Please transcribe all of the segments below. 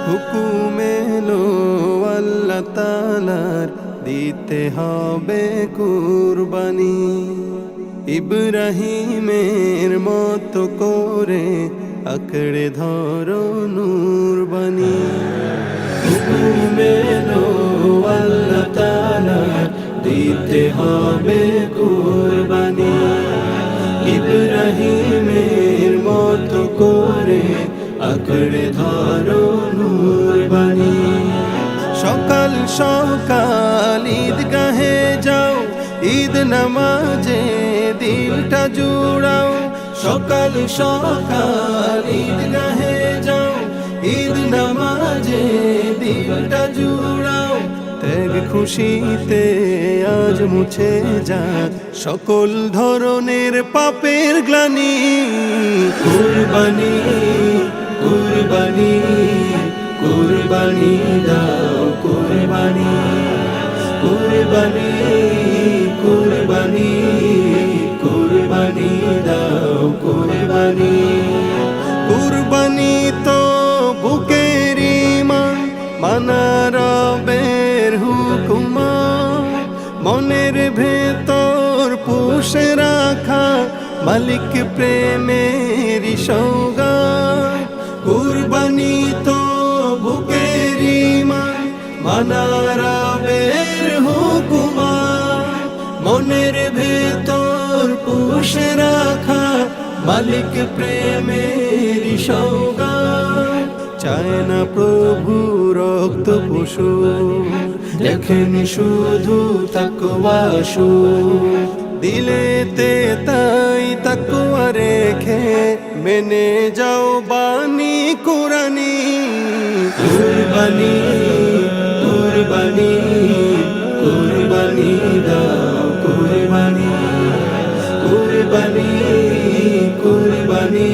হুকুম এলো আল্লাহ তাআলার, দিতে হবে কুরবানি। ইব্রাহিমের মতো করে আঁকড়ে ধরো নূরবানি। হুকুম এলো আল্লাহ তাআলার, দিতে হবে কুরবানি। ইব্রাহিমের মতো করে আঁকড়ে ধরো নূরবানি। সকাল সকাল ঈদগাহে যাও, ঈদ নামাজে দিলটা জুড়াও। সকাল সকাল ঈদগাহে যাও, ঈদ নামাজে দিলটা জুড়াও। ত্যাগ খুশিতে আজ মুছে যাক সকল ধরনের পাপের গ্লানি। কুরবানি কুরবানি কুরবানি দাও কুরবানি। কুরবানি কুরবানি কুরবানি দাও কুরবানি। কুরবানি তো বুকের ঈমান, মানা রবের হুকুম, মনের ভেতর পুষে রাখা মালিক প্রেমের সওগাত। কুরবানি তো বুকের ঈমান, মানা রবের হুকুম, মনের ভেতর পুষে রাখা মালিক প্রেমের সওগাত। চায় না প্রভু রক্ত পশু, দেখেন শুধু তাকওয়া দিলেতে তাই তাকওয়া রেখে মেনে যাও বাণী কুরআনী। কুরবানি কুরবানি কুরবানি দাও কুরবানি। কুরবানি কুরবানি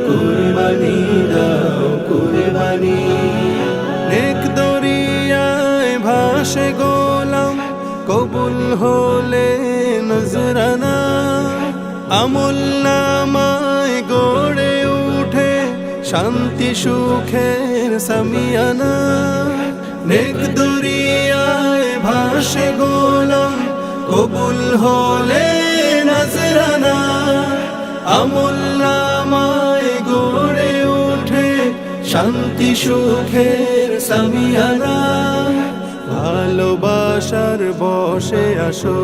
কুরবানি দাও কুরবানি। নেক দরিয়ায় ভাসে গোলাম, কবুল হলে নজরানা, আমল নামায় গড়ে উঠে শান্তি সুখের সামিয়ানা। নেক দরিয়ায় ভাসে গোলাম, কবুল হলে নজরানা, আমল নামায় গড়ে উঠে শান্তি সুখের সামিয়ানা। ভালোবাসার বসে আসো,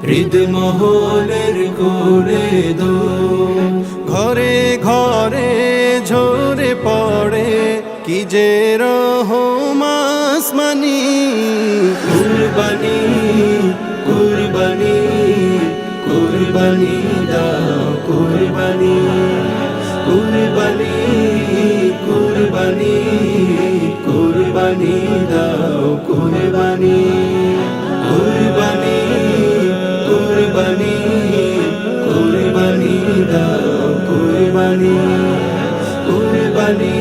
হৃদ মহলের করে দো, ঘরে ঘরে ঝরে পড়ে কি যে রহম আসমানি। কুরবানি কুরবানি কুরবানি দাও কুরবানি। কুরবানি কুরবানি কুরবানি দাও কুরবানি। কুরবানি কুরবানি কুরবানি দাও কুরবানি। কুরবানি